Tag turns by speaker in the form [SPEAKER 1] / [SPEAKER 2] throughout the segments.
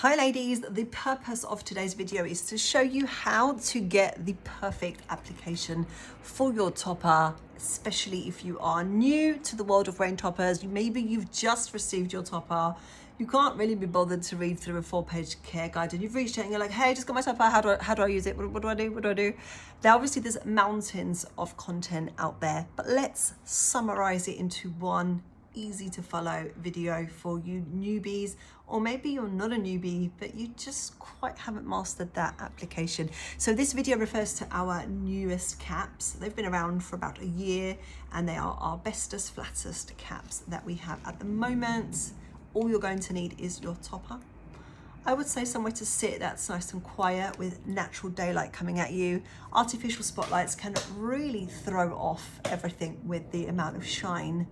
[SPEAKER 1] Hi ladies, the purpose of today's video is to show you how to get the perfect application for your topper, especially if you are new to the world of rain toppers. Maybe you've just received your topper. You can't really be bothered to read through a 4-page care guide and you've reached it and you're like, hey, just got my topper, how do I use it? What do I do? What do I do? Now, obviously there's mountains of content out there, but let's summarize it into one easy to follow video for you newbies, or maybe you're not a newbie but you just quite haven't mastered that application. So this video refers to our newest caps. They've been around for about a year and they are our bestest, flattest caps that we have at the moment. All you're going to need is your topper. I would say somewhere to sit that's nice and quiet with natural daylight coming at you. Artificial spotlights can really throw off everything with the amount of shine.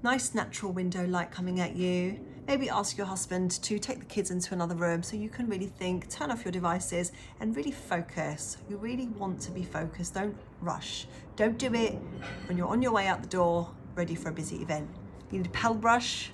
[SPEAKER 1] Nice natural window light coming at you. Maybe ask your husband to take the kids into another room so you can really think, turn off your devices and really focus. You really want to be focused, don't rush. Don't do it when you're on your way out the door, ready for a busy event. You need a paddle brush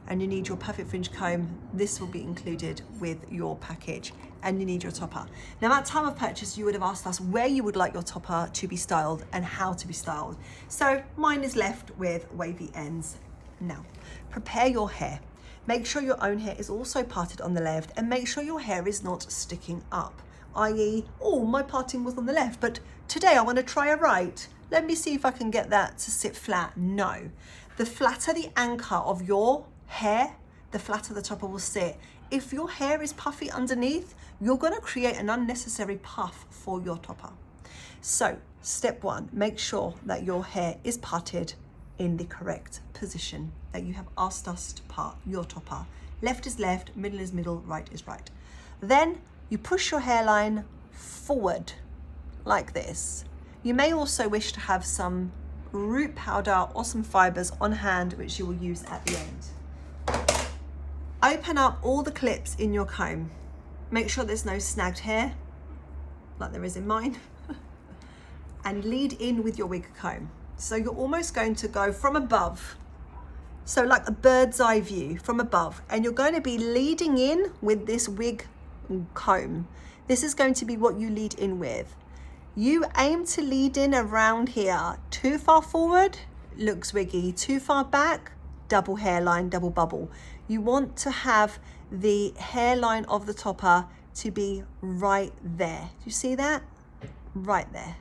[SPEAKER 1] and you need your perfect fringe comb. This will be included with your package, and you need your topper. Now at time of purchase, you would have asked us where you would like your topper to be styled and how to be styled. So mine is left with wavy ends. Now, prepare your hair. Make sure your own hair is also parted on the left and make sure your hair is not sticking up, i.e., oh, my parting was on the left, but today I want to try a right. Let me see if I can get that to sit flat. No, the flatter the anchor of your hair, the flatter the topper will sit. If your hair is puffy underneath, you're going to create an unnecessary puff for your topper. So step one, make sure that your hair is parted in the correct position that you have asked us to part your topper. Left is left, middle is middle, right is right. Then you push your hairline forward like this. You may also wish to have some root powder or some fibers on hand, which you will use at the end. Open up all the clips in your comb. Make sure there's no snagged hair, like there is in mine, and lead in with your wig comb. So you're almost going to go from above, so like a bird's eye view from above, and you're going to be leading in with this wig comb. This is going to be what you lead in with. You aim to lead in around here. Too far forward, looks wiggy. Too far back, double hairline, double bubble. You want to have the hairline of the topper to be right there. Do you see that? Right there.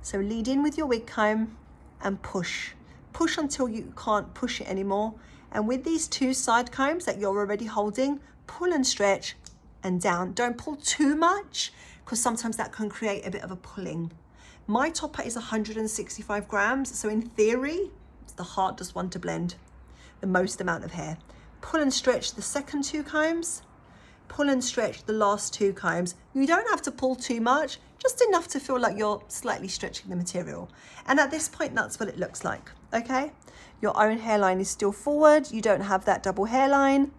[SPEAKER 1] So lead in with your wig comb and push. Push until you can't push it anymore. And with these two side combs that you're already holding, pull and stretch and down. Don't pull too much because sometimes that can create a bit of a pulling. My topper is 165 grams. So in theory, it's the hardest one to blend, the most amount of hair. Pull and stretch the second two combs, pull and stretch the last two combs. You don't have to pull too much, just enough to feel like you're slightly stretching the material. And at this point, that's what it looks like, okay? Your own hairline is still forward. You don't have that double hairline.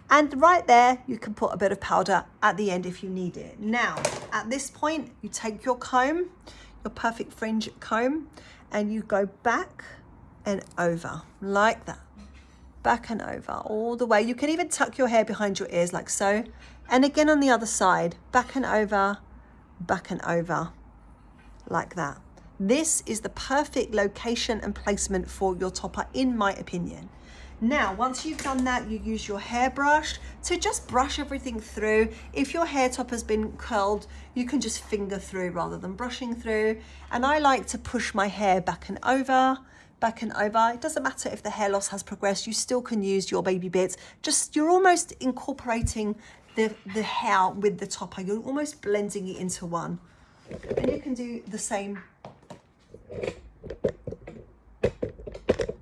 [SPEAKER 1] And right there, you can put a bit of powder at the end if you need it. Now, at this point, you take your comb, your perfect fringe comb, and you go back and over like that. Back and over all the way. You can even tuck your hair behind your ears like so. And again on the other side, back and over like that. This is the perfect location and placement for your topper, in my opinion. Now, once you've done that, you use your hairbrush to just brush everything through. If your hair top has been curled, you can just finger through rather than brushing through. And I like to push my hair back and over. It doesn't matter if the hair loss has progressed, you still can use your baby bits. Just, you're almost incorporating the hair with the topper. You're almost blending it into one. And you can do the same.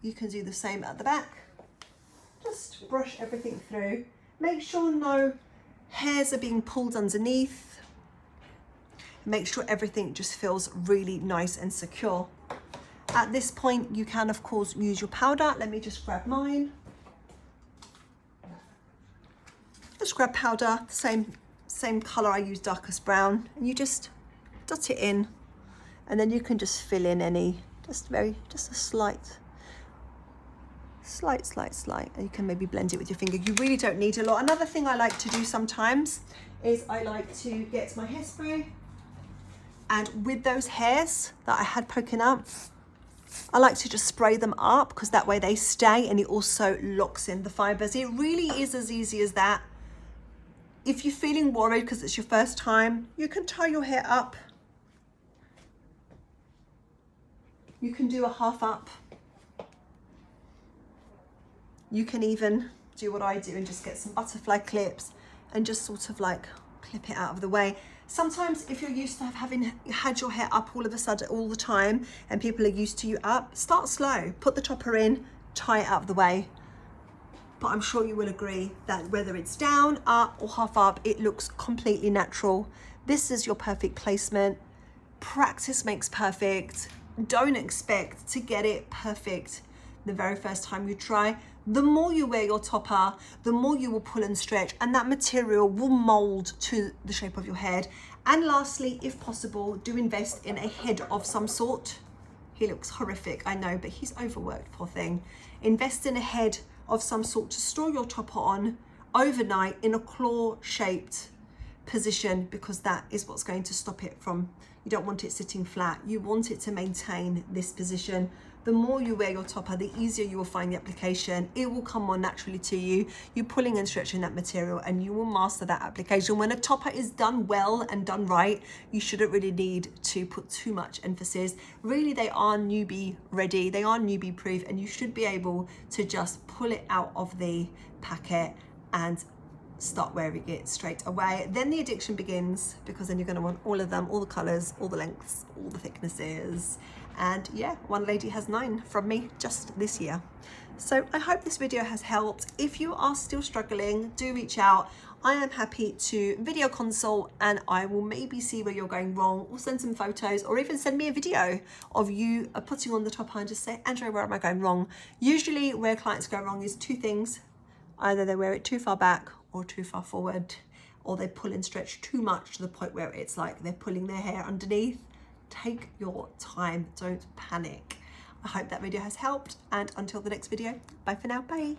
[SPEAKER 1] You can do the same at the back. Just brush everything through. Make sure no hairs are being pulled underneath. Make sure everything just feels really nice and secure. At this point, you can, of course, use your powder. Let me just grab mine. Just grab powder, same color. I use darkest brown. And you just dot it in. And then you can just fill in any, just a slight slight, and you can maybe blend it with your finger. You really don't need a lot. Another thing I like to do sometimes is I like to get my hairspray, and with those hairs that I had poking up, I like to just spray them up, because that way they stay and it also locks in the fibers. It really is as easy as that. If you're feeling worried because it's your first time, you can tie your hair up. You can do a half up. You can even do what I do and just get some butterfly clips and just sort of like clip it out of the way. Sometimes if you're used to having had your hair up all of a sudden all the time and people are used to you up, start slow, put the topper in, tie it out of the way. But I'm sure you will agree that whether it's down, up or half up, it looks completely natural. This is your perfect placement. Practice makes perfect. Don't expect to get it perfect the very first time you try. The more you wear your topper, the more you will pull and stretch, and that material will mold to the shape of your head. And lastly, if possible, do invest in a head of some sort. He looks horrific, I know, but he's overworked, poor thing. Invest in a head of some sort to store your topper on overnight in a claw-shaped position, because that is what's going to stop it from, you don't want it sitting flat. You want it to maintain this position. The more you wear your topper, the easier you will find the application. It will come more naturally to you. You're pulling and stretching that material and you will master that application. When a topper is done well and done right, you shouldn't really need to put too much emphasis. Really, they are newbie ready. They are newbie proof, and you should be able to just pull it out of the packet and start wearing it straight away. Then the addiction begins, because then you're going to want all of them, all the colors, all the lengths, all the thicknesses. And yeah, one lady has 9 from me just this year. So I hope this video has helped. If you are still struggling, do reach out. I am happy to video consult, and I will maybe see where you're going wrong, or send some photos, or even send me a video of you putting on the topper and just say, Andrea, where am I going wrong? Usually where clients go wrong is 2 things. Either they wear it too far back or too far forward, or they pull and stretch too much to the point where it's like they're pulling their hair underneath. Take your time, don't panic. I hope that video has helped, and until the next video, bye for now, bye.